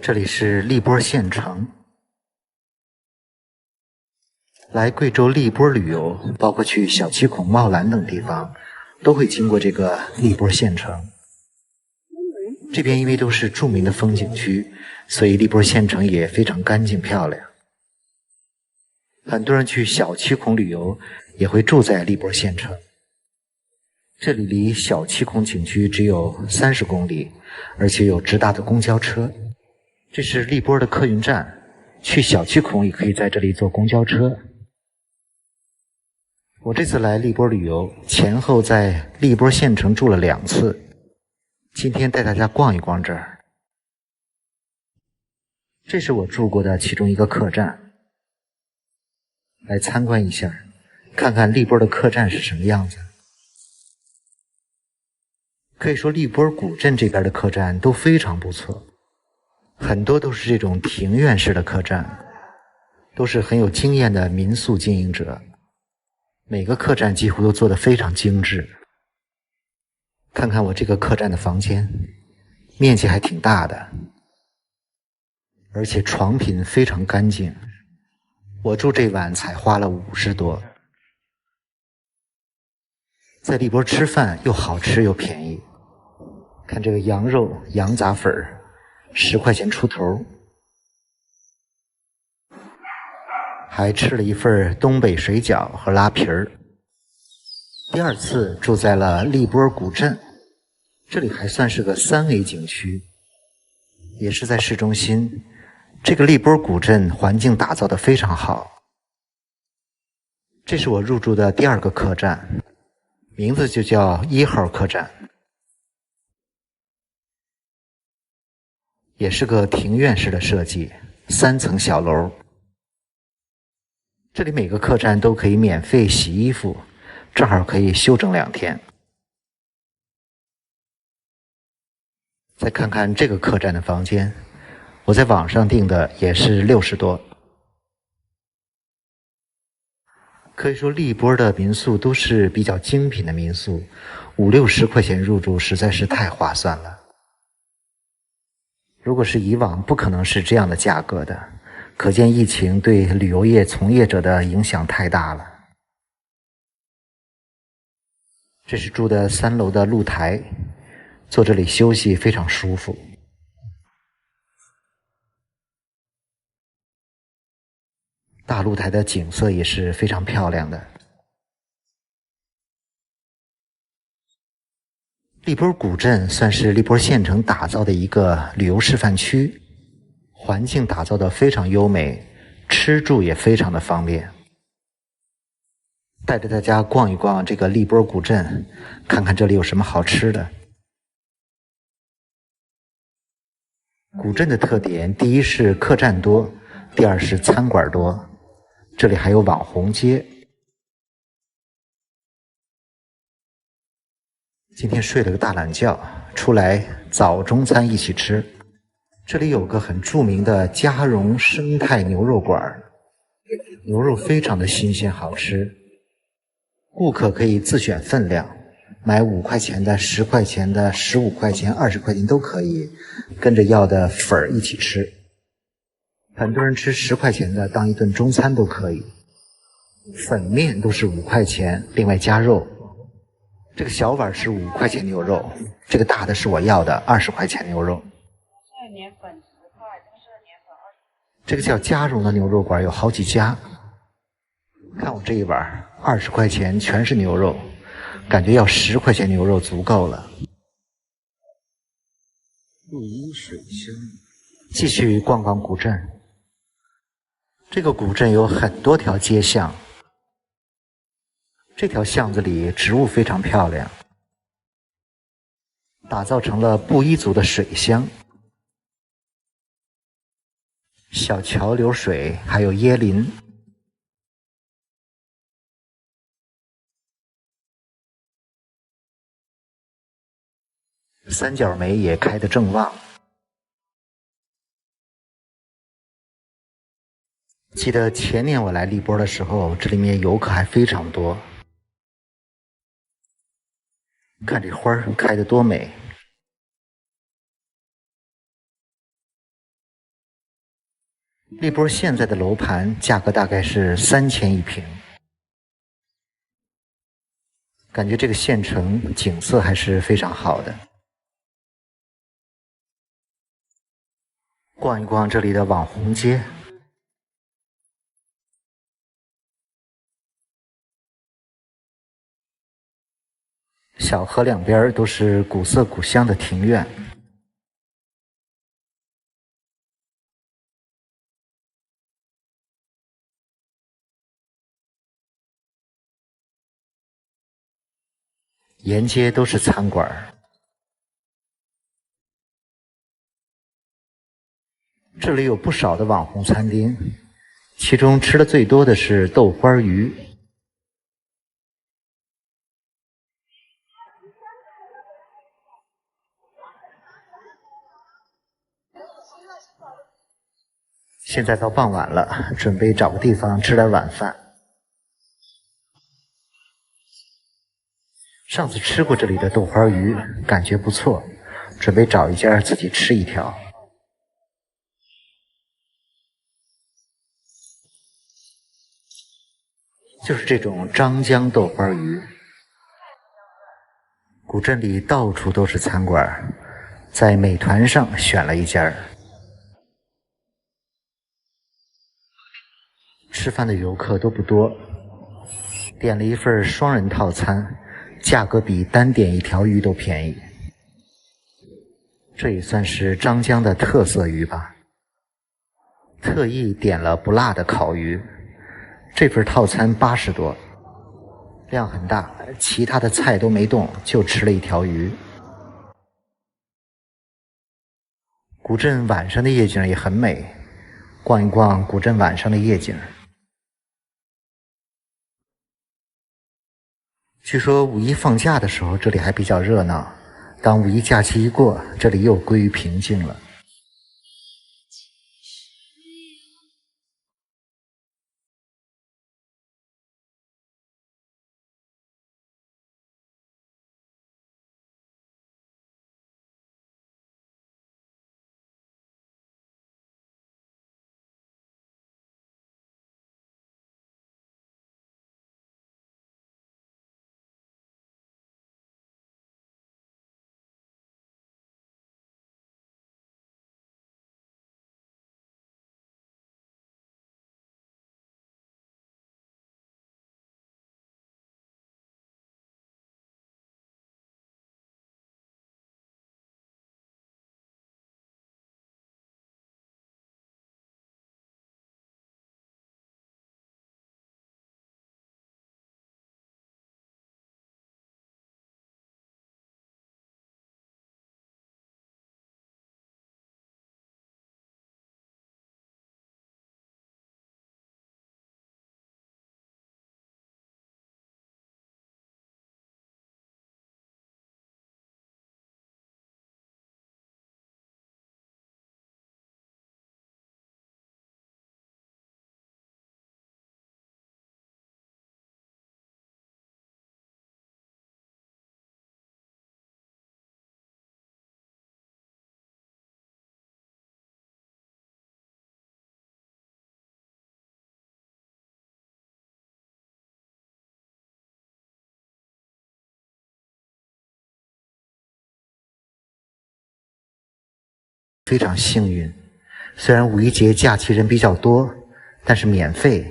这里是荔波县城。来贵州荔波旅游，包括去小七孔、茂兰等地方，都会经过这个荔波县城。这边因为都是著名的风景区，所以荔波县城也非常干净漂亮。很多人去小七孔旅游，也会住在荔波县城。这里离小七孔景区只有30公里，而且有直达的公交车。这是荔波的客运站，去小七孔也可以在这里坐公交车。我这次来荔波旅游，前后在荔波县城住了2次。今天带大家逛一逛这儿。这是我住过的其中一个客栈，来参观一下，看看荔波的客栈是什么样子。可以说荔波古镇这边的客栈都非常不错，很多都是这种庭院式的客栈，都是很有经验的民宿经营者。每个客栈几乎都做得非常精致。看看我这个客栈的房间，面积还挺大的，而且床品非常干净。我住这晚才花了50多。在荔波吃饭又好吃又便宜。看这个羊肉、羊杂粉，10块钱出头。还吃了一份东北水饺和拉皮儿。第2次住在了荔波古镇，这里还算是个3A 景区，也是在市中心。这个荔波古镇环境打造得非常好。这是我入住的第2个客栈，名字就叫1号客栈，也是个庭院式的设计，3层小楼。这里每个客栈都可以免费洗衣服，正好可以休整2天。再看看这个客栈的房间，我在网上订的也是60多。可以说荔波的民宿都是比较精品的民宿，50、60块钱入住实在是太划算了。如果是以往不可能是这样的价格的，可见疫情对旅游业从业者的影响太大了。这是住的3楼的露台，坐这里休息非常舒服。大露台的景色也是非常漂亮的。荔波古镇算是荔波县城打造的一个旅游示范区，环境打造得非常优美，吃住也非常的方便。带着大家逛一逛这个荔波古镇，看看这里有什么好吃的。古镇的特点，第一是客栈多，第2是餐馆多，这里还有网红街。今天睡了个大懒觉，出来早中餐一起吃。这里有个很著名的嘉荣生态牛肉馆，牛肉非常的新鲜好吃。顾客可以自选分量，买5块钱的、10块钱的、15块钱、20块钱都可以，跟着要的粉一起吃。很多人吃10块钱的当一顿中餐都可以。粉面都是5块钱，另外加肉。这个小碗是5块钱牛肉，这个大的是我要的20块钱牛肉。是年粉10块，这个是年粉20。这个叫嘉荣的牛肉馆有好几家。看我这一碗20块钱全是牛肉，感觉要10块钱牛肉足够了。入屋水乡，继续逛逛古镇。这个古镇有很多条街巷，这条巷子里植物非常漂亮，打造成了布依族的水乡。小桥流水，还有椰林。三角梅也开得正旺。记得前年我来荔波的时候，这里面游客还非常多。看这花开得多美！荔波现在的楼盘价格大概是3000一平，感觉这个县城景色还是非常好的。逛一逛这里的网红街，小河两边都是古色古香的庭院。沿街都是餐馆，这里有不少的网红餐厅，其中吃的最多的是豆花鱼。现在到傍晚了，准备找个地方吃点晚饭。上次吃过这里的豆花鱼，感觉不错，准备找一家自己吃一条。就是这种张江豆花鱼。古镇里到处都是餐馆，在美团上选了一家。吃饭的游客都不多，点了一份双人套餐，价格比单点一条鱼都便宜。这也算是张江的特色鱼吧。特意点了不辣的烤鱼，这份套餐80多，量很大，其他的菜都没动，就吃了一条鱼。古镇晚上的夜景也很美，逛一逛古镇晚上的夜景。据说五一放假的时候，这里还比较热闹。当五一假期一过，这里又归于平静了。非常幸运，虽然五一节假期人比较多，但是免费，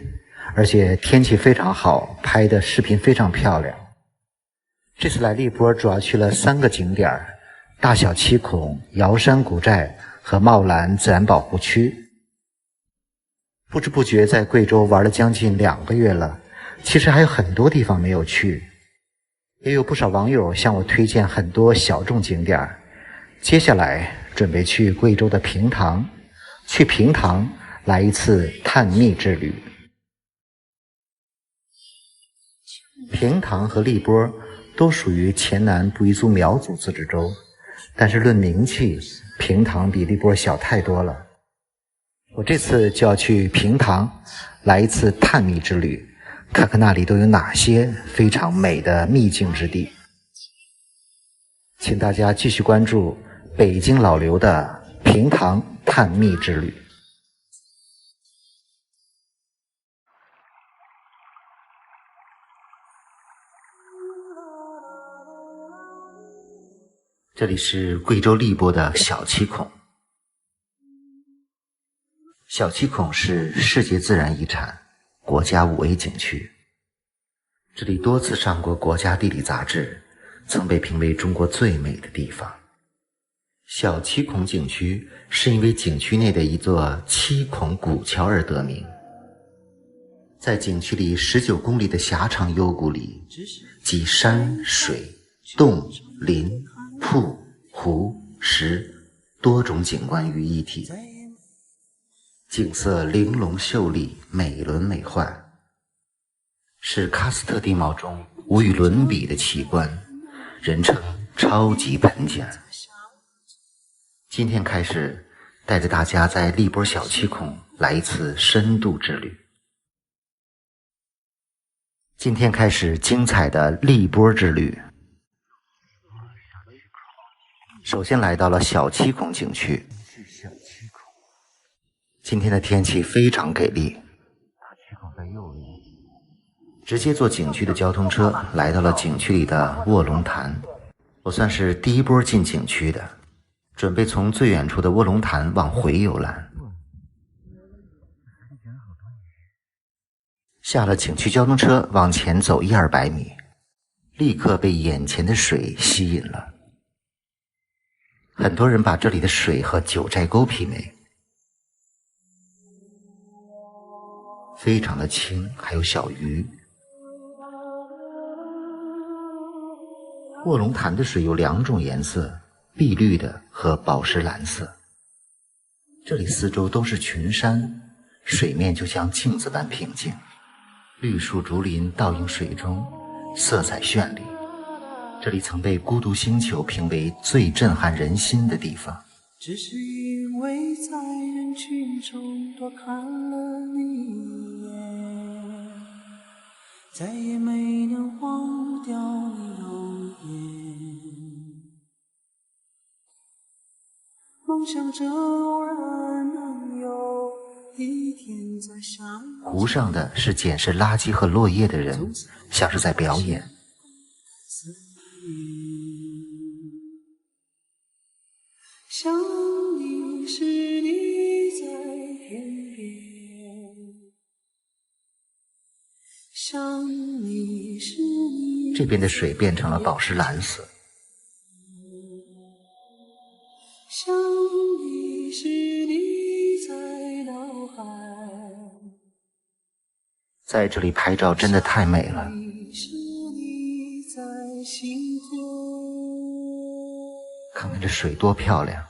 而且天气非常好，拍的视频非常漂亮。这次来荔波主要去了3个景点：大小七孔、瑶山古寨和茂兰自然保护区。不知不觉在贵州玩了将近2个月了，其实还有很多地方没有去，也有不少网友向我推荐很多小众景点。接下来准备去贵州的平塘，去平塘来一次探秘之旅。平塘和荔波都属于黔南布依族苗族自治州，但是论名气，平塘比荔波小太多了。我这次就要去平塘来一次探秘之旅，看看那里都有哪些非常美的秘境之地。请大家继续关注北京老刘的平塘探秘之旅。这里是贵州荔波的小七孔。小七孔是世界自然遗产，国家5A 景区。这里多次上过国家地理杂志，曾被评为中国最美的地方。小七孔景区是因为景区内的一座七孔古桥而得名。在景区里19公里的狭长幽谷里，集山水洞林瀑湖石多种景观于一体，景色玲珑秀丽，美轮美奂，是喀斯特地貌中无与伦比的奇观，人称超级盆景。今天开始带着大家在荔波小七孔来一次深度之旅。今天开始精彩的荔波之旅。首先来到了小七孔景区。今天的天气非常给力，直接坐景区的交通车来到了景区里的卧龙潭。我算是第一波进景区的，准备从最远处的卧龙潭往回游览。下了景区交通车往前走100-200米，立刻被眼前的水吸引了。很多人把这里的水和九寨沟媲美，非常的清，还有小鱼。卧龙潭的水有2种颜色，碧绿的和宝石蓝色。这里四周都是群山，水面就像镜子般平静，绿树竹林倒映水中，色彩绚丽。这里曾被孤独星球评为最震撼人心的地方。只是因为在人群中多看了你一眼，再也没能忘掉你容颜。梦想着偶然能有一天再相遇。湖上的是捡拾垃圾和落叶的人，像是在表演。想你时你在天边，想你时你这边的水变成了宝石蓝色，想你时你在脑海，在这里拍照真的太美了。是你在心间。看看这水多漂亮，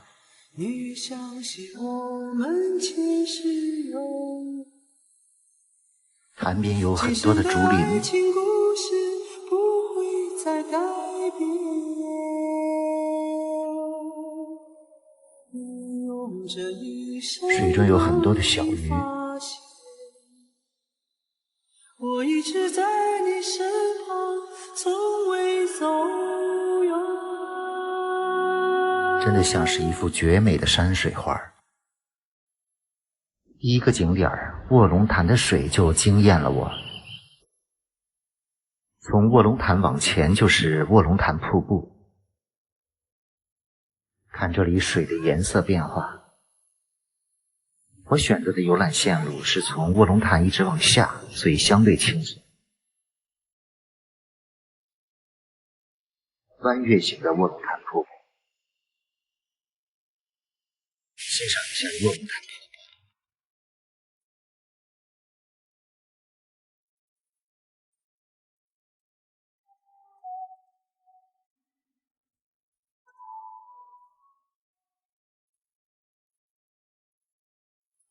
你相信我们前世有，潭边有很多的竹林，爱情故事不会再改变。你用这一生水中有很多的小鱼，发现我一直在你身旁，从未走远。真的像是一幅绝美的山水画。第一个景点卧龙潭的水就惊艳了我。从卧龙潭往前就是卧龙潭瀑布，看这里水的颜色变化。我选择的游览线路是从卧龙潭一直往下，所以相对轻松。弯月形的卧龙潭瀑布，欣赏一下卧龙潭瀑布。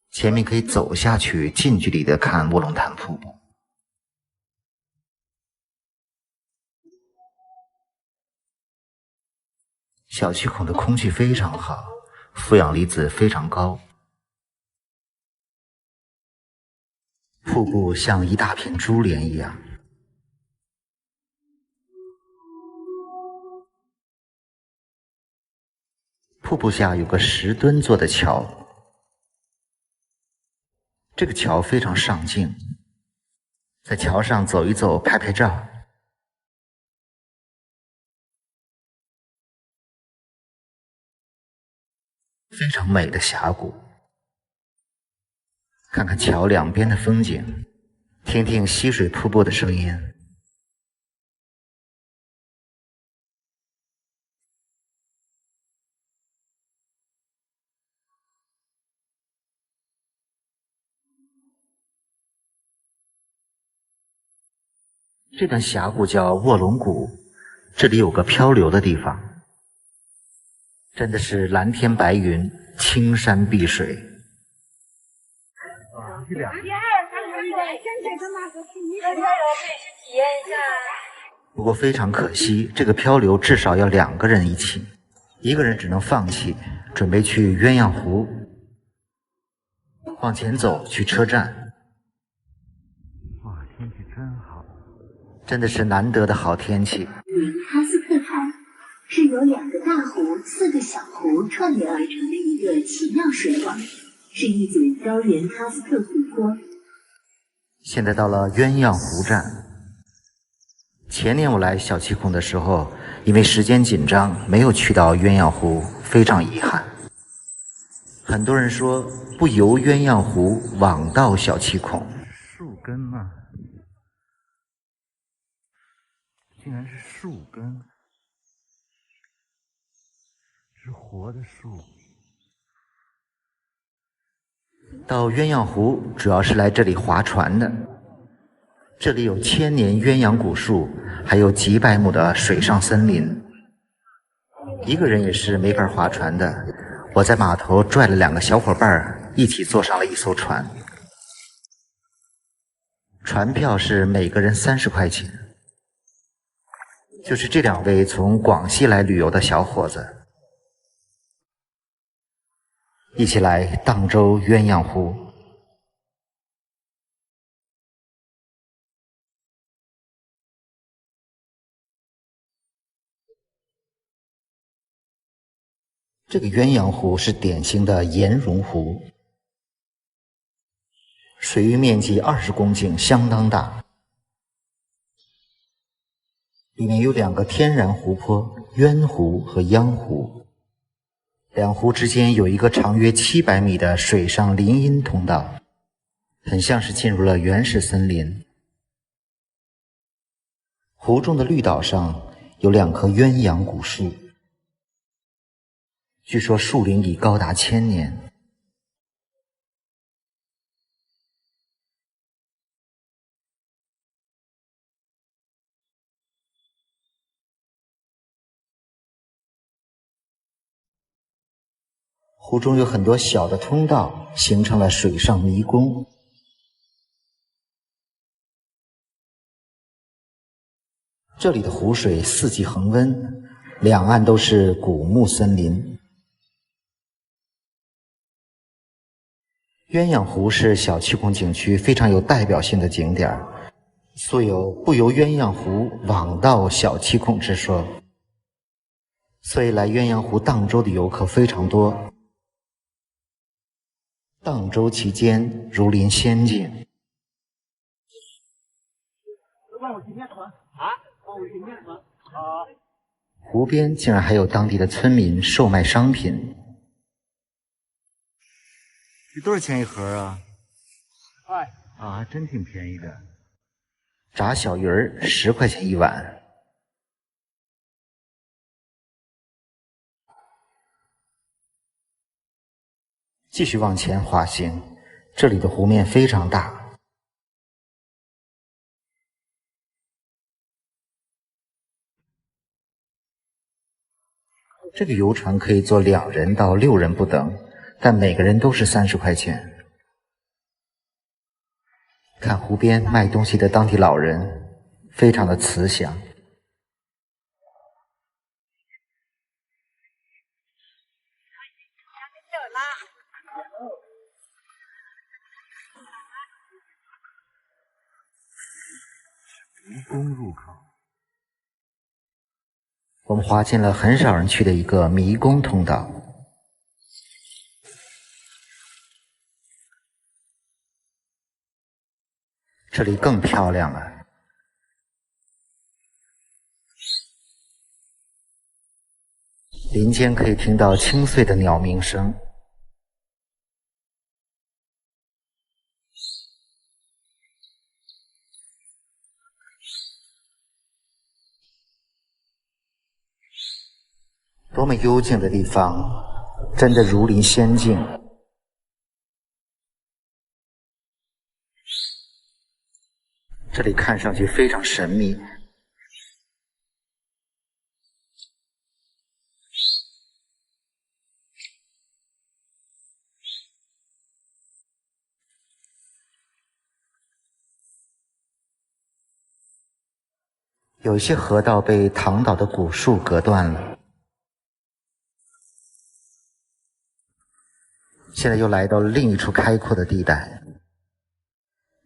前面可以走下去，近距离的看卧龙潭瀑布。小七孔的空气非常好，负氧离子非常高。瀑布像一大片珠帘一样。瀑布下有个10吨做的桥，这个桥非常上镜，在桥上走一走，拍拍照。非常美的峡谷。看看桥两边的风景，听听溪水瀑布的声音。这段峡谷叫卧龙谷，这里有个漂流的地方，真的是蓝天白云，青山碧水。不过非常可惜，这个漂流至少要2个人一起，一个人只能放弃，准备去鸳鸯湖。往前走，去车站。哇，天气真好，真的是难得的好天气。哈斯特海是由2个大湖、4个小湖串联而成的一个奇妙水网，是一组高原喀斯特湖泊。现在到了鸳鸯湖站。前年我来小七孔的时候，因为时间紧张，没有去到鸳鸯湖，非常遗憾。很多人说不游鸳鸯湖，枉到小七孔。树根吗？竟然是树根，是活的树。到鸳鸯湖主要是来这里划船的。这里有1000年鸳鸯古树，还有几百亩的水上森林。一个人也是没法划船的，我在码头拽了2个小伙伴，一起坐上了一艘船。船票是每个人30块钱。就是这2位从广西来旅游的小伙子，一起来荡舟鸳鸯湖。这个鸳鸯湖是典型的盐溶湖，水域面积20公顷，相当大。里面有2个天然湖泊，鸳湖和鸯湖。2湖之间有一个长约700米的水上林荫通道，很像是进入了原始森林。湖中的绿岛上有2棵鸳鸯古树，据说树龄已高达1000年。湖中有很多小的通道，形成了水上迷宫。这里的湖水4季恒温，两岸都是古木森林。鸳鸯湖是小七孔景区非常有代表性的景点，素有不游鸳鸯湖，枉到小七孔之说。所以来鸳鸯湖荡舟的游客非常多。荡舟期间如临仙境。湖边竟然还有当地的村民售卖商品。这多少钱一盒啊？10块啊，还真挺便宜的。炸小鱼儿10块钱一碗。继续往前滑行，这里的湖面非常大。这个游船可以坐2人到6人不等，但每个人都是30块钱。看湖边卖东西的当地老人，非常的慈祥。迷宫入口，我们滑进了很少人去的一个迷宫通道。这里更漂亮了。林间可以听到清脆的鸟鸣声。多么幽静的地方，真的如临仙境。这里看上去非常神秘。有一些河道被躺倒的古树隔断了。现在又来到了另一处开阔的地带。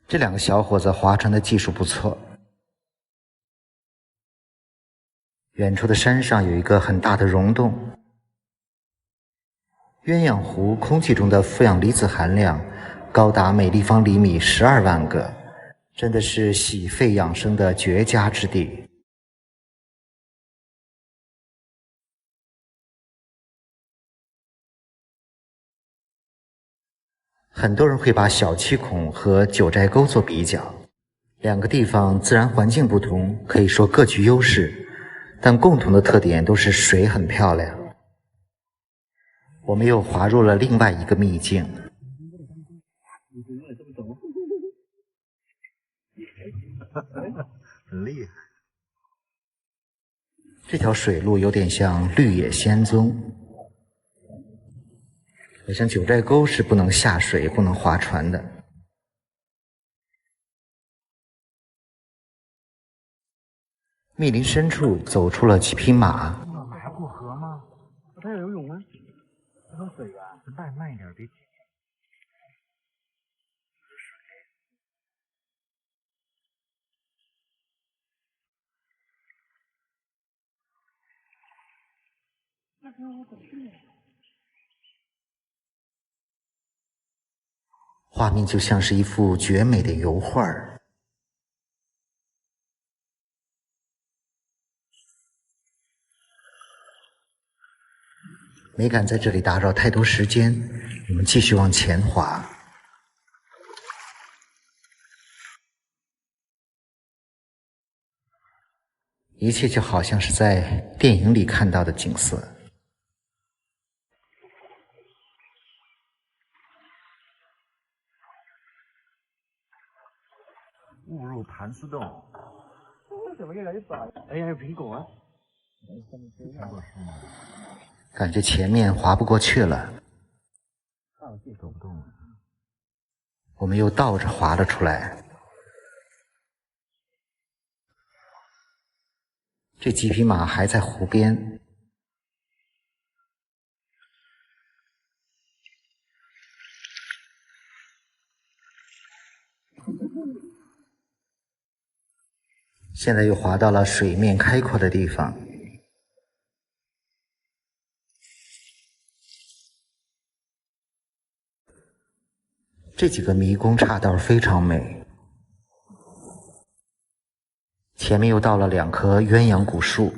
这两个小伙子划船的技术不错。远处的山上有一个很大的溶洞。鸳鸯湖空气中的负氧离子含量高达每立方厘米12万个，真的是洗肺养生的绝佳之地。很多人会把小七孔和九寨沟做比较，两个地方自然环境不同，可以说各具优势，但共同的特点都是水很漂亮。我们又滑入了另外一个秘境。很厉害。这条水路有点像绿野仙踪。好像九寨沟是不能下水、不能划船的。密林深处走出了几匹马。马要过河吗？他要游泳吗？他喝水啊，慢一点，别急。那跟我走去。画面就像是一幅绝美的油画儿。没敢在这里打扰太多时间，我们继续往前滑。一切就好像是在电影里看到的景色。误入盘丝洞。怎么越来越早？哎呀，有苹果啊！感觉前面滑不过去了，走不动了。我们又倒着滑了出来。这几匹马还在湖边。现在又滑到了水面开阔的地方。这几个迷宫岔道非常美。前面又到了2棵鸳鸯古树。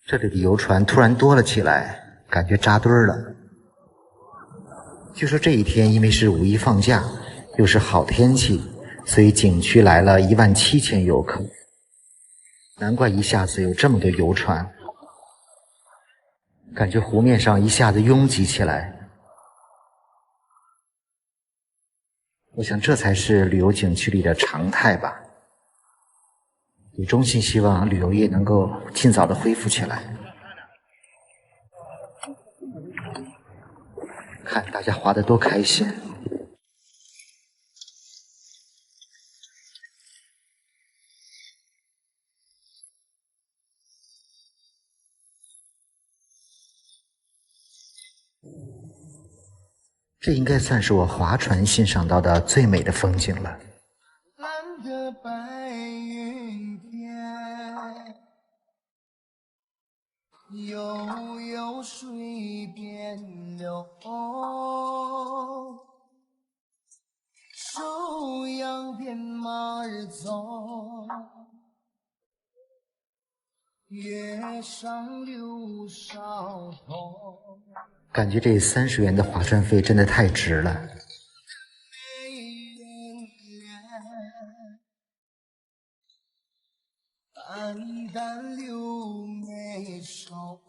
这里的游船突然多了起来，感觉扎堆儿了。据说这一天因为是5一放假，又是好天气，所以景区来了17000游客。难怪一下子有这么多游船，感觉湖面上一下子拥挤起来。我想这才是旅游景区里的常态吧。也衷心希望旅游业能够尽早的恢复起来。看大家滑得多开心。这应该算是我划船欣赏到的最美的风景了。蓝的白云天，悠悠水边流，手扬鞭马儿走，月上柳梢头。感觉这30元的划船费真的太值了。淡淡柳眉梢，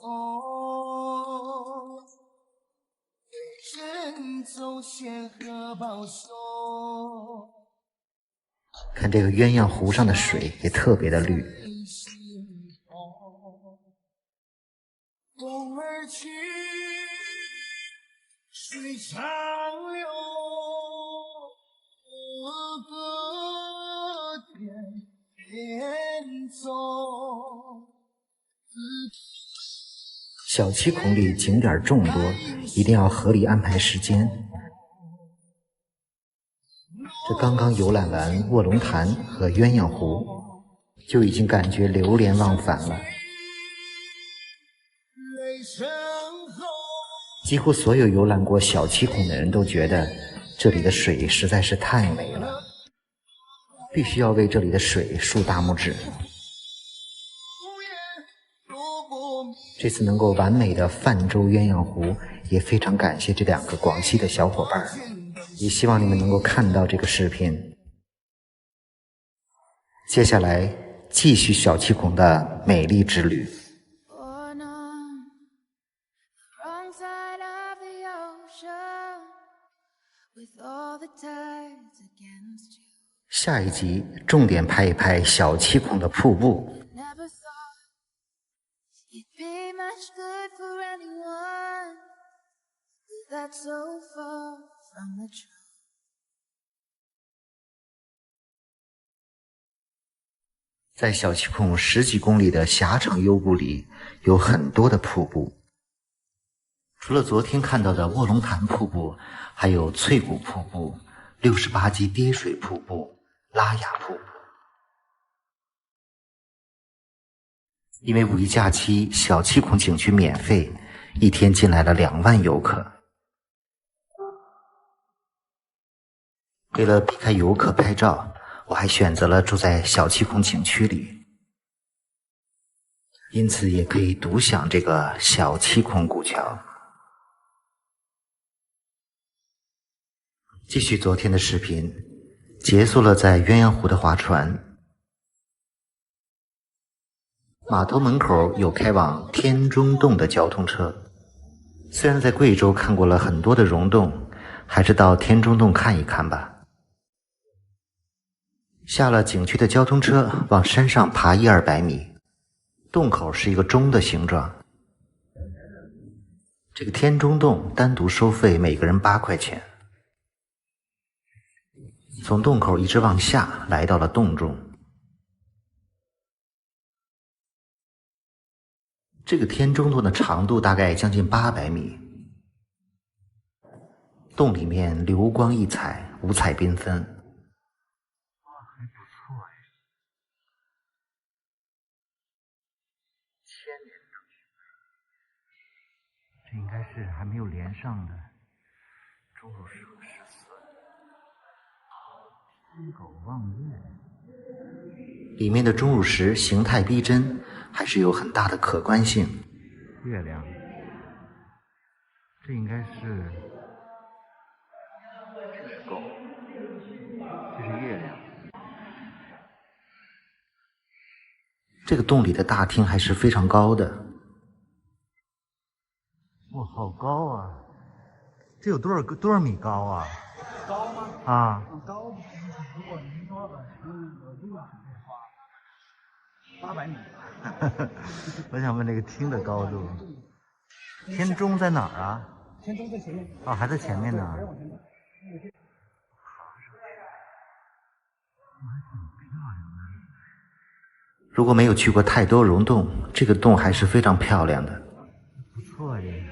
人走仙鹤抱袖。看这个鸳鸯湖上的水也特别的绿。风儿去，水长流，我隔天走。小七孔里景点众多，一定要合理安排时间。这刚刚游览完卧龙潭和鸳鸯湖，就已经感觉流连忘返了。几乎所有游览过小七孔的人都觉得这里的水实在是太美了，必须要为这里的水竖大拇指。这次能够完美的泛舟鸳鸯湖，也非常感谢这2个广西的小伙伴，也希望你们能够看到这个视频。接下来继续小七孔的美丽之旅。下一集重点拍一拍小七孔的瀑布。在小七孔10几公里的狭长幽谷里，有很多的瀑布。除了昨天看到的卧龙潭瀑布，还有翠谷瀑布、68级跌水瀑布、拉雅瀑布。因为5一假期，小七孔景区免费，一天进来了2万游客。为了避开游客拍照，我还选择了住在小七孔景区里，因此也可以独享这个小七孔古桥。继续昨天的视频，结束了在鸳鸯湖的划船。码头门口有开往天中洞的交通车，虽然在贵州看过了很多的溶洞，还是到天中洞看一看吧。下了景区的交通车，往山上爬100-200米，洞口是一个钟的形状。这个天中洞单独收费每个人8块钱。从洞口一直往下，来到了洞中。这个天中洞的长度大概将近800米，洞里面流光溢彩，五彩缤纷。还不错哎。千年等，这应该是还没有连上的钟乳石和石寺。天狗望月，里面的钟乳石形态逼真，还是有很大的可观性。月亮，这应该是，这是狗，这是月亮。这个洞里的大厅还是非常高的。哇，好高啊！这有多少米高啊？高吗？啊，高，如果您说这个800米。我想问这个厅的高度。天钟在哪儿啊？天钟在前面。啊，还在前面呢。如果没有去过太多溶洞，这个洞还是非常漂亮的。不错耶。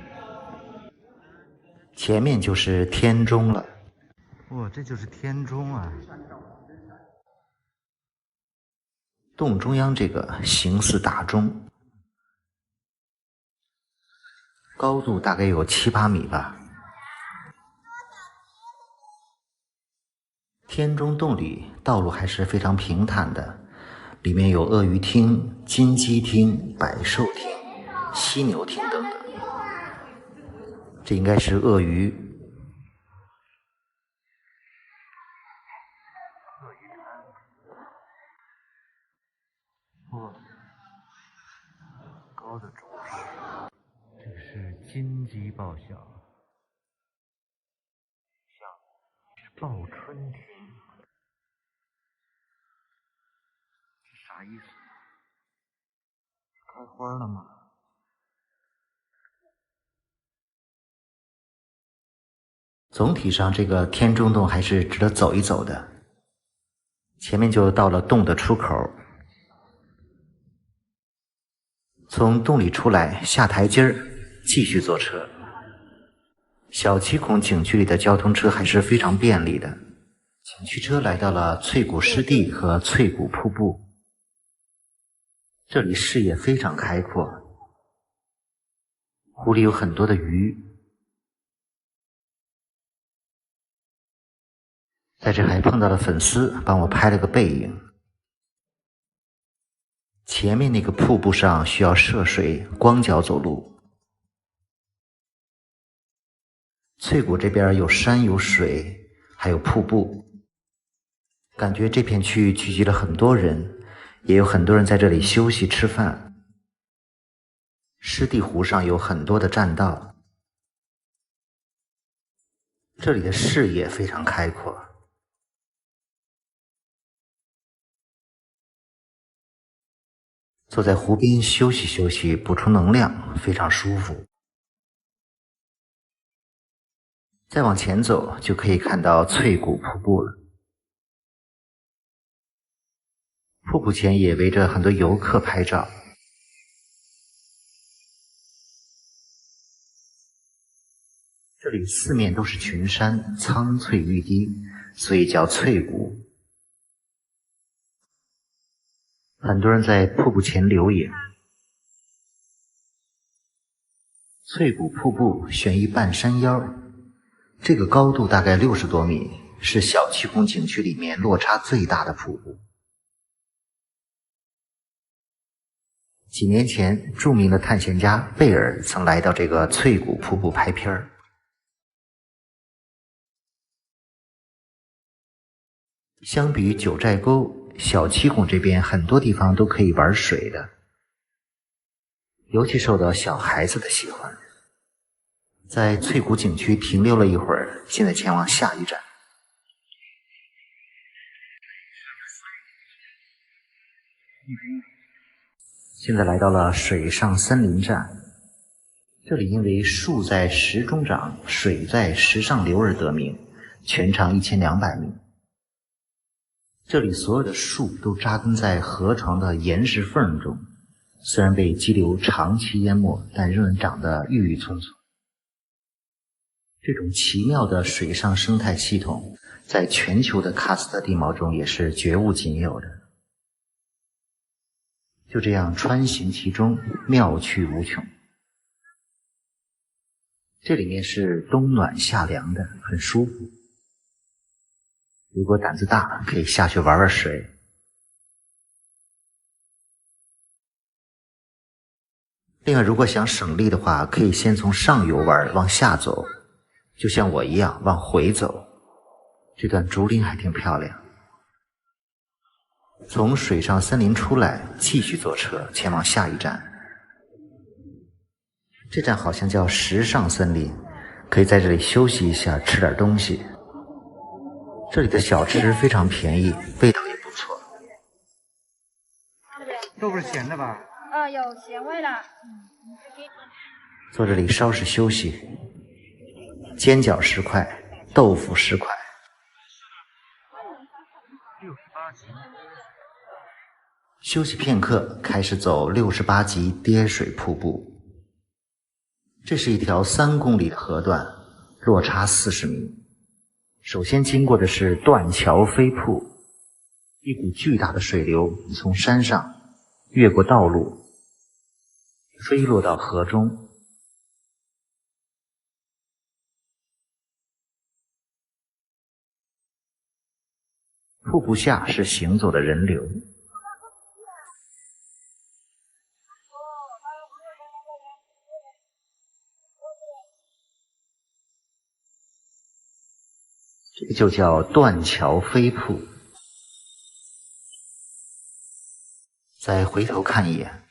前面就是天钟了。哇，这就是天钟啊！洞中央这个形似大钟。高度大概有7、8米吧。天中洞里道路还是非常平坦的，里面有鳄鱼厅、金鸡厅、百兽厅、犀牛厅等等。这应该是鳄鱼。高的中式，这个是金鸡报晓，像是报春天，是啥意思？开花了吗？总体上，这个天中洞还是值得走一走的。前面就到了洞的出口，从洞里出来，下台阶儿，继续坐车。小七孔景区里的交通车还是非常便利的。景区车来到了翠谷湿地和翠谷瀑布，这里视野非常开阔，湖里有很多的鱼。在这还碰到了粉丝，帮我拍了个背影。前面那个瀑布上需要涉水，光脚走路。翠谷这边有山有水，还有瀑布，感觉这片区域聚集了很多人，也有很多人在这里休息吃饭。湿地湖上有很多的栈道，这里的视野非常开阔。坐在湖边休息休息，补充能量，非常舒服。再往前走，就可以看到翠谷瀑布了。瀑布前也围着很多游客拍照。这里四面都是群山，苍翠欲滴，所以叫翠谷。很多人在瀑布前留影。翠谷瀑布悬于半山腰，这个高度大概60多米，是小七孔景区里面落差最大的瀑布。几年前，著名的探险家贝尔曾来到这个翠谷瀑布拍片儿。相比于九寨沟，小七孔这边很多地方都可以玩水的，尤其受到小孩子的喜欢。在翠谷景区停留了一会儿，现在前往下一站。现在来到了水上森林站，这里因为树在石中长，水在石上流而得名，全长1200米。这里所有的树都扎根在河床的岩石缝中，虽然被激流长期淹没，但仍然长得郁郁葱葱。这种奇妙的水上生态系统，在全球的喀斯特地貌中也是绝无仅有的。就这样穿行其中，妙趣无穷。这里面是冬暖夏凉的，很舒服。如果胆子大，可以下去玩玩水。另外，如果想省力的话，可以先从上游玩，往下走，就像我一样往回走。这段竹林还挺漂亮。从水上森林出来，继续坐车前往下一站。这站好像叫石上森林，可以在这里休息一下，吃点东西。这里的小吃非常便宜，味道也不错。都不是咸的吧？有咸味了。坐这里稍事休息。煎饺10块，豆腐10块。68级。休息片刻，开始走68级跌水瀑布。这是一条3公里的河段，落差40米。首先经过的是断桥飞瀑，一股巨大的水流从山上越过道路，飞落到河中。瀑布下是行走的人流。这个就叫断桥飞瀑。再回头看一眼，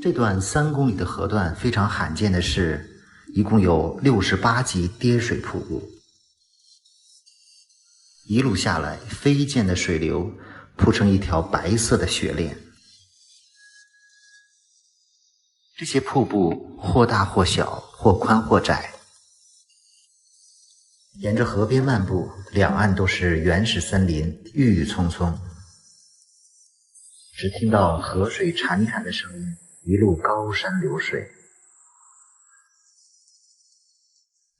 这段3公里的河段非常罕见的是，一共有68级跌水瀑布。一路下来，飞溅的水流铺成一条白色的雪链。这些瀑布或大或小，或宽或窄。沿着河边漫步，两岸都是原始森林，郁郁葱葱。只听到河水潺潺的声音，一路高山流水。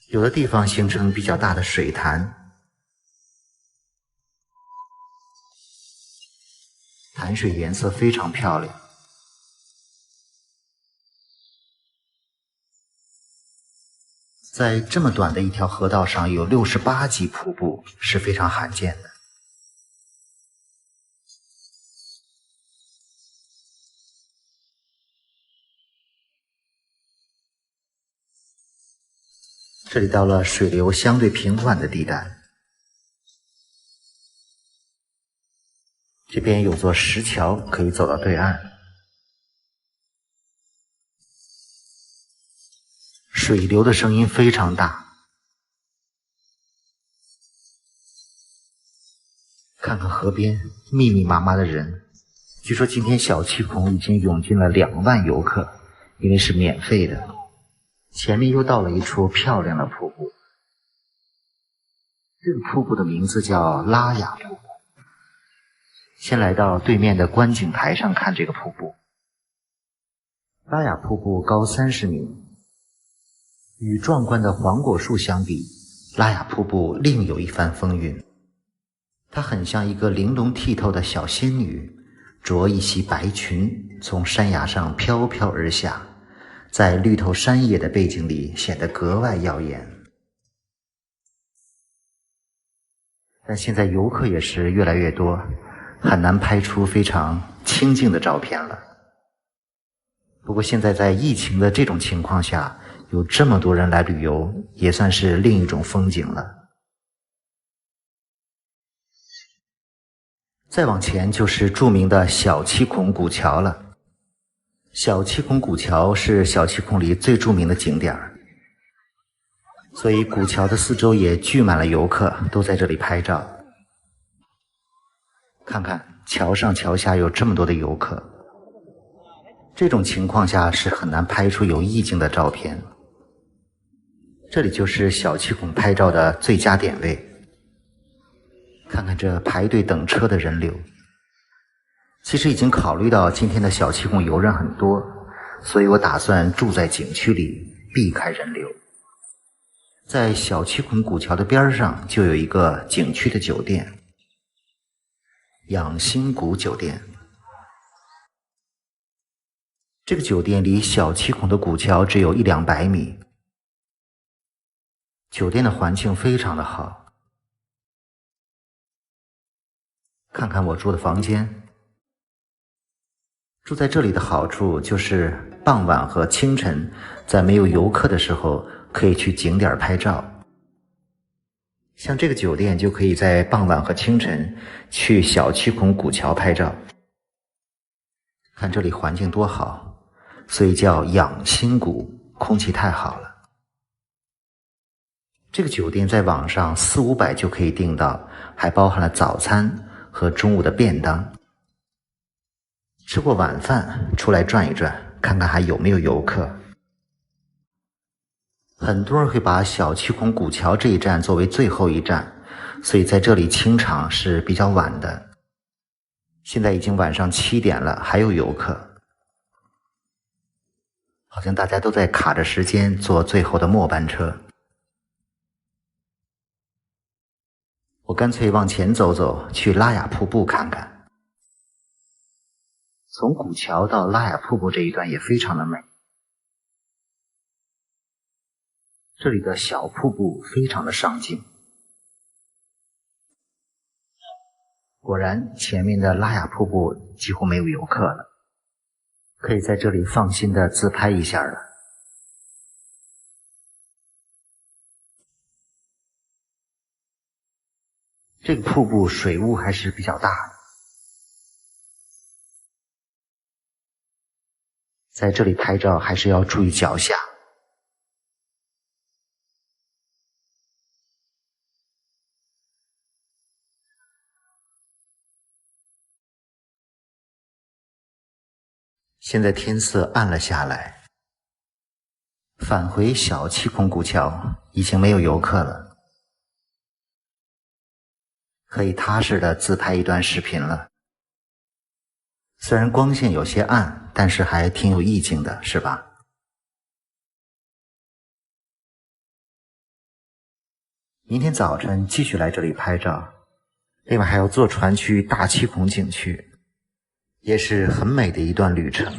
有的地方形成比较大的水潭，潭水颜色非常漂亮。在这么短的一条河道上有68级瀑布是非常罕见的。这里到了水流相对平缓的地带，这边有座石桥可以走到对岸。水流的声音非常大，看看河边密密麻麻的人，据说今天小七孔已经涌进了2万游客，因为是免费的。前面又到了一处漂亮的瀑布，这个瀑布的名字叫拉雅瀑布。先来到对面的观景台上看这个瀑布。拉雅瀑布高30米，与壮观的黄果树相比，拉雅瀑布另有一番风韵。它很像一个玲珑剔透的小仙女，着一袭白裙，从山崖上飘飘而下，在绿头山野的背景里显得格外耀眼。但现在游客也是越来越多，很难拍出非常清静的照片了。不过现在在疫情的这种情况下，有这么多人来旅游，也算是另一种风景了。再往前就是著名的小七孔古桥了。小七孔古桥是小七孔里最著名的景点，所以古桥的四周也聚满了游客，都在这里拍照。看看桥上桥下有这么多的游客，这种情况下是很难拍出有意境的照片。这里就是小七孔拍照的最佳点位。看看这排队等车的人流。其实已经考虑到今天的小七孔游人很多，所以我打算住在景区里，避开人流。在小七孔古桥的边上就有一个景区的酒店，养心谷酒店。这个酒店离小七孔的古桥只有100-200米。酒店的环境非常的好。看看我住的房间。住在这里的好处就是傍晚和清晨在没有游客的时候可以去景点拍照。像这个酒店就可以在傍晚和清晨去小七孔古桥拍照。看这里环境多好，所以叫养心谷，空气太好了。这个酒店在网上400-500就可以订到，还包含了早餐和中午的便当。吃过晚饭出来转一转，看看还有没有游客。很多人会把小七孔古桥这一站作为最后一站，所以在这里清场是比较晚的。现在已经晚上7点了，还有游客。好像大家都在卡着时间坐最后的末班车。我干脆往前走走，去拉雅瀑布看看。从古桥到拉雅瀑布这一段也非常的美。这里的小瀑布非常的上镜。果然，前面的拉雅瀑布几乎没有游客了，可以在这里放心的自拍一下了。这个瀑布水雾还是比较大的，在这里拍照还是要注意脚下。现在天色暗了下来，返回小七孔古桥已经没有游客了，可以踏实的自拍一段视频了。虽然光线有些暗，但是还挺有意境的，是吧？明天早晨继续来这里拍照，另外还要坐船去大七孔景区，也是很美的一段旅程。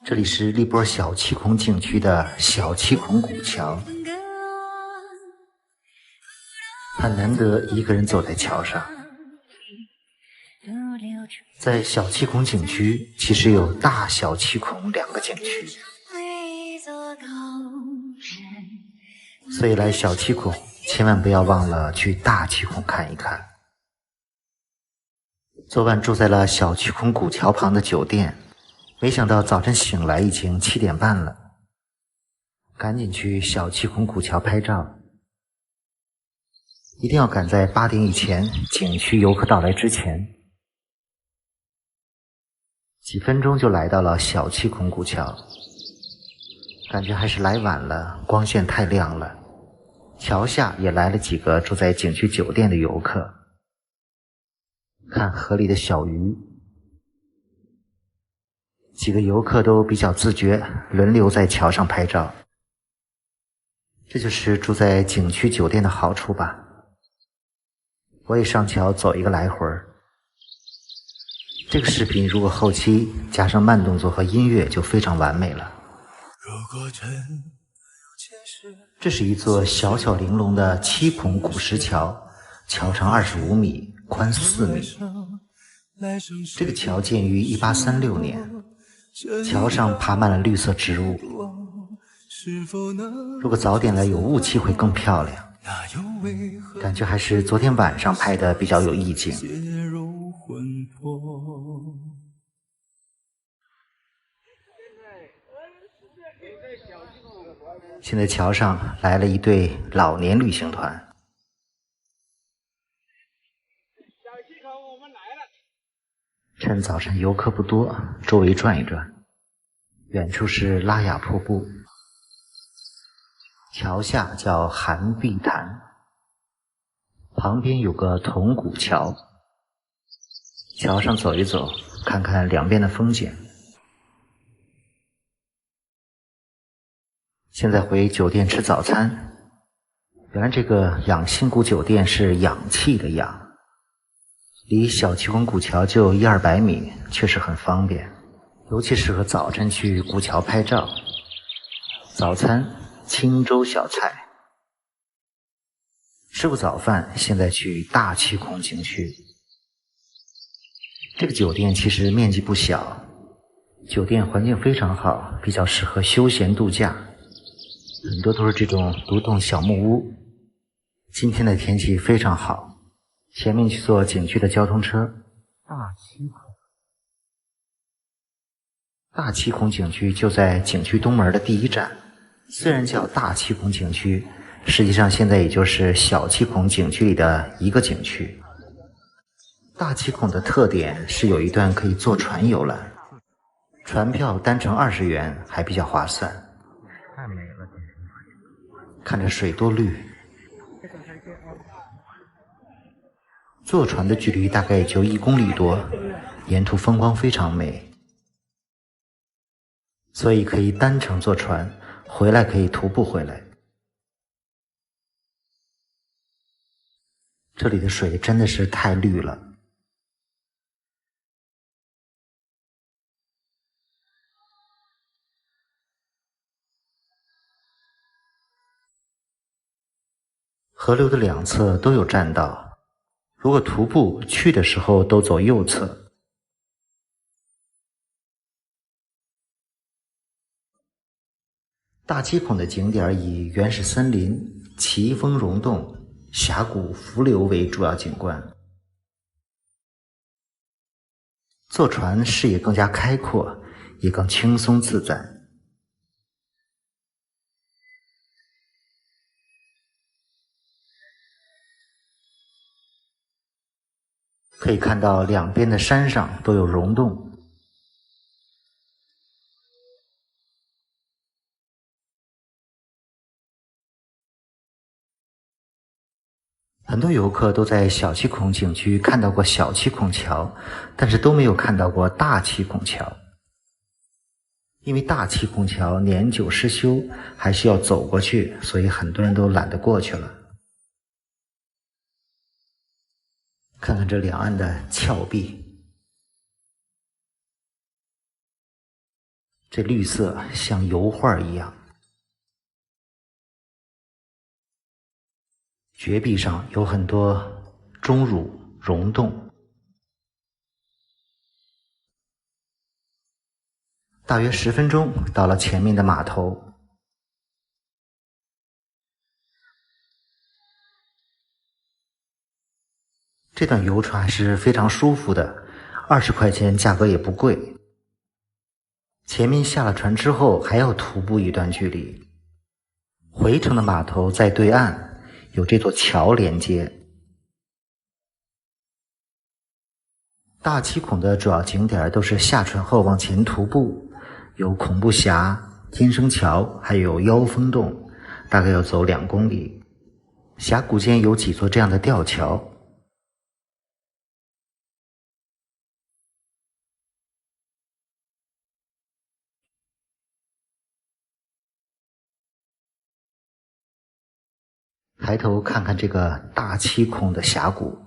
这里是荔波小七孔景区的小七孔古桥，很难得一个人走在桥上。在小七孔景区其实有大小七孔两个景区，所以来小七孔千万不要忘了去大七孔看一看。昨晚住在了小七孔古桥旁的酒店，没想到早晨醒来已经7点半了，赶紧去小七孔古桥拍照，一定要赶在8点以前，景区游客到来之前。几分钟就来到了小七孔古桥，感觉还是来晚了，光线太亮了。桥下也来了几个住在景区酒店的游客，看河里的小鱼。几个游客都比较自觉，轮流在桥上拍照。这就是住在景区酒店的好处吧。我也上桥走一个来回儿。这个视频如果后期加上慢动作和音乐就非常完美了。这是一座小巧玲珑的7孔古石桥，桥长25米，宽4米。这个桥建于1836年，桥上爬满了绿色植物，如果早点来有雾气会更漂亮。感觉还是昨天晚上拍的比较有意境。现在桥上来了一对老年旅行团，趁早晨游客不多，周围转一转。远处是拉雅瀑布，桥下叫寒碧潭，旁边有个铜鼓桥。桥上走一走，看看两边的风景。现在回酒店吃早餐。原来这个养心谷酒店是氧气的氧，离小七孔古桥就100-200米，确实很方便，尤其适合早晨去古桥拍照。早餐清粥小菜。吃过早饭，现在去大七孔景区。这个酒店其实面积不小，酒店环境非常好，比较适合休闲度假，很多都是这种独栋小木屋。今天的天气非常好，前面去坐景区的交通车。大七孔景区就在景区东门的第1站，虽然叫大七孔景区，实际上现在也就是小七孔景区里的一个景区。大七孔的特点是有一段可以坐船游览，船票单程20元，还比较划算。太美了，看着水多绿。坐船的距离大概也就1公里多，沿途风光非常美。所以可以单程坐船，回来可以徒步回来。这里的水真的是太绿了。河流的两侧都有栈道，如果徒步去的时候都走右侧。大七孔的景点以原始森林、奇峰溶洞、峡谷伏流为主要景观。坐船视野更加开阔，也更轻松自在。可以看到两边的山上都有溶洞。很多游客都在小七孔景区看到过小七孔桥，但是都没有看到过大七孔桥。因为大七孔桥年久失修，还需要走过去，所以很多人都懒得过去了。看看这两岸的峭壁，这绿色像油画一样。绝壁上有很多钟乳溶洞。大约10分钟到了前面的码头。这段游船还是非常舒服的，20块钱价格也不贵。前面下了船之后还要徒步一段距离。回程的码头在对岸，有这座桥连接。大七孔的主要景点都是下船后往前徒步，有恐怖峡、天生桥，还有妖风洞，大概要走2公里。峡谷间有几座这样的吊桥。抬头看看这个大七孔的峡谷，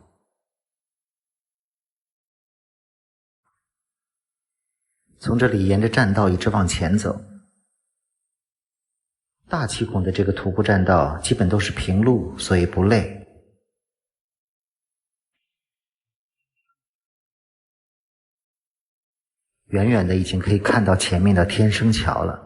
从这里沿着栈道一直往前走。大七孔的这个徒步栈道基本都是平路，所以不累。远远的已经可以看到前面的天生桥了。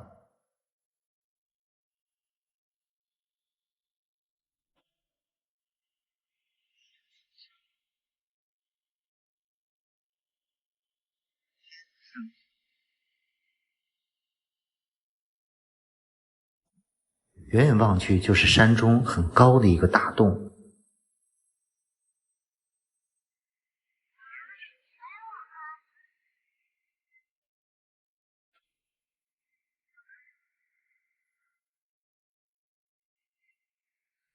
远远望去就是山中很高的一个大洞。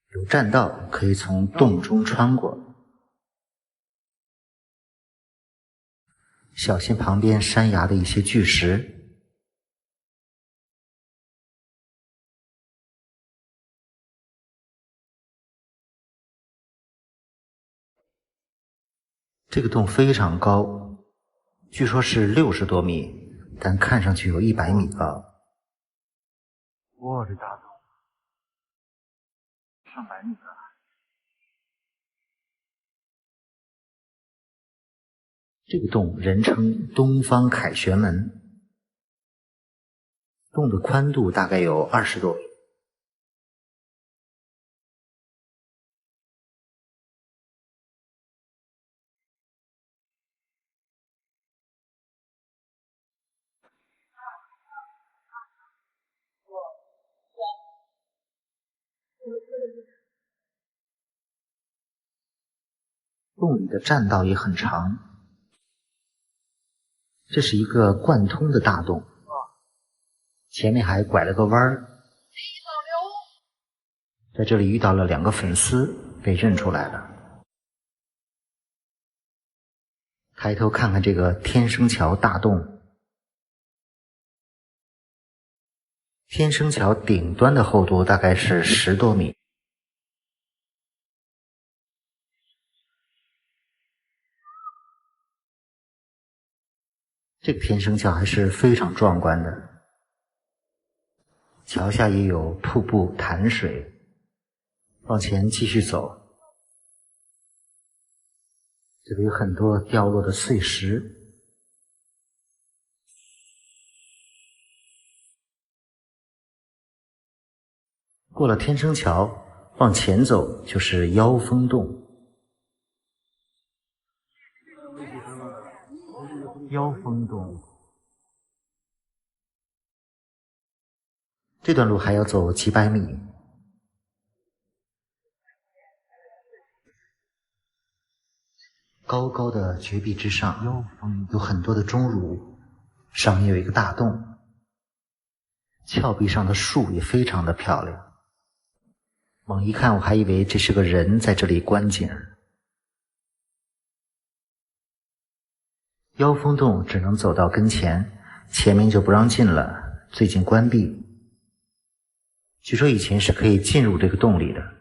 有栈道可以从洞中穿过，小心旁边山崖的一些巨石。这个洞非常高，据说是60多米，但看上去有100米高。我的大洞，上百米了。这个洞人称东方凯旋门，洞的宽度大概有20多米。洞里的栈道也很长，这是一个贯通的大洞，前面还拐了个弯儿。在这里遇到了2个粉丝，被认出来了。抬头看看这个天生桥大洞，天生桥顶端的厚度大概是10多米。这个天生桥还是非常壮观的，桥下也有瀑布潭水。往前继续走，这里有很多掉落的碎石。过了天生桥，往前走就是妖峰洞。妖峰洞，这段路还要走几百米。高高的绝壁之上，有很多的钟乳，上面有一个大洞。峭壁上的树也非常的漂亮。猛一看，我还以为这是个人在这里观景。妖峰洞只能走到跟前，前面就不让进了，最近关闭。据说以前是可以进入这个洞里的。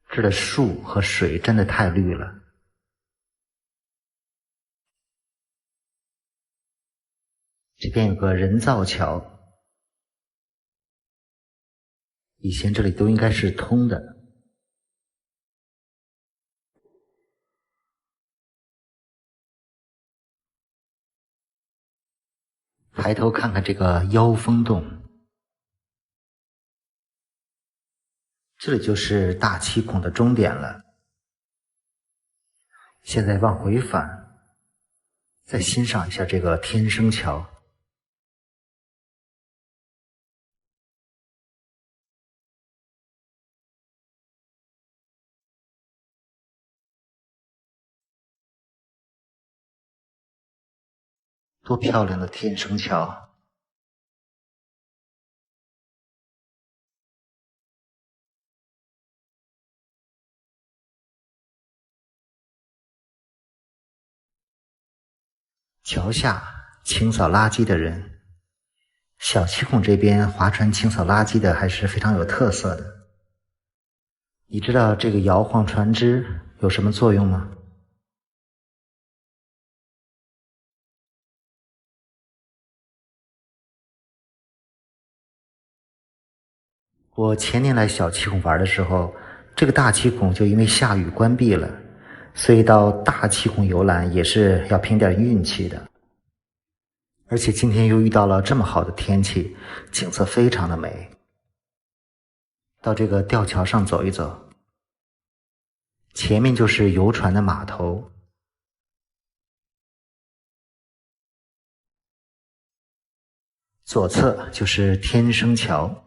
这的树和水真的太绿了。这边有个人造桥，以前这里都应该是通的。抬头看看这个妖峰洞，这里就是大七孔的终点了。现在往回返，再欣赏一下这个天生桥。多漂亮的天生桥！桥下清扫垃圾的人，小七孔这边划船清扫垃圾的还是非常有特色的。你知道这个摇晃船只有什么作用吗？我前年来小七孔玩的时候，这个大七孔就因为下雨关闭了，所以到大七孔游览也是要凭点运气的。而且今天又遇到了这么好的天气，景色非常的美。到这个吊桥上走一走，前面就是游船的码头，左侧就是天生桥。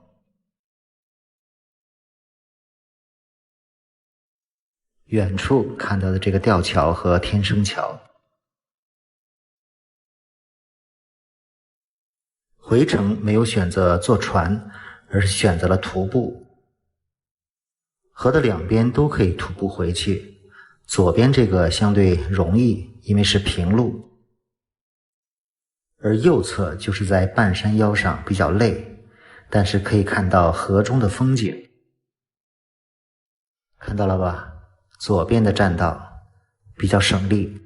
远处看到的这个吊桥和天生桥，回程没有选择坐船，而是选择了徒步。河的两边都可以徒步回去，左边这个相对容易，因为是平路，而右侧就是在半山腰上比较累，但是可以看到河中的风景。看到了吧？左边的栈道比较省力，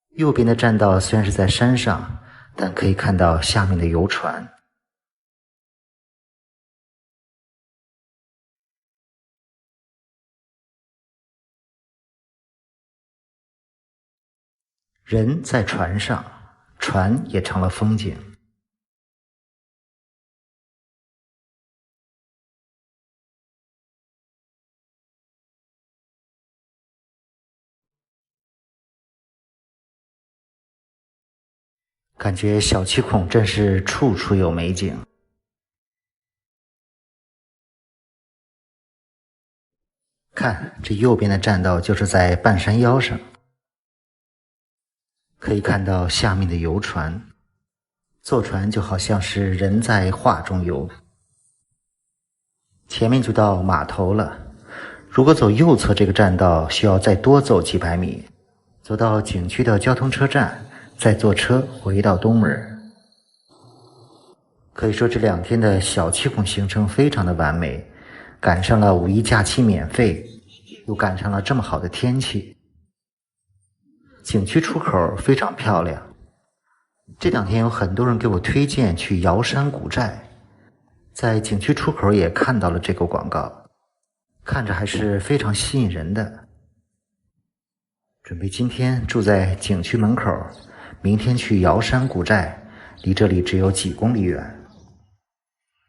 右边的栈道虽然是在山上，但可以看到下面的游船。人在船上，船也成了风景。感觉小七孔真是处处有美景。看，这右边的栈道就是在半山腰上，可以看到下面的游船，坐船就好像是人在画中游。前面就到码头了，如果走右侧这个栈道，需要再多走几百米，走到景区的交通车站，再坐车回到东门。可以说这2天的小七孔行程非常的完美，赶上了5一假期免费，又赶上了这么好的天气。景区出口非常漂亮，这2天有很多人给我推荐去瑶山古寨，在景区出口也看到了这个广告，看着还是非常吸引人的。准备今天住在景区门口，明天去瑶山古寨，离这里只有几公里远。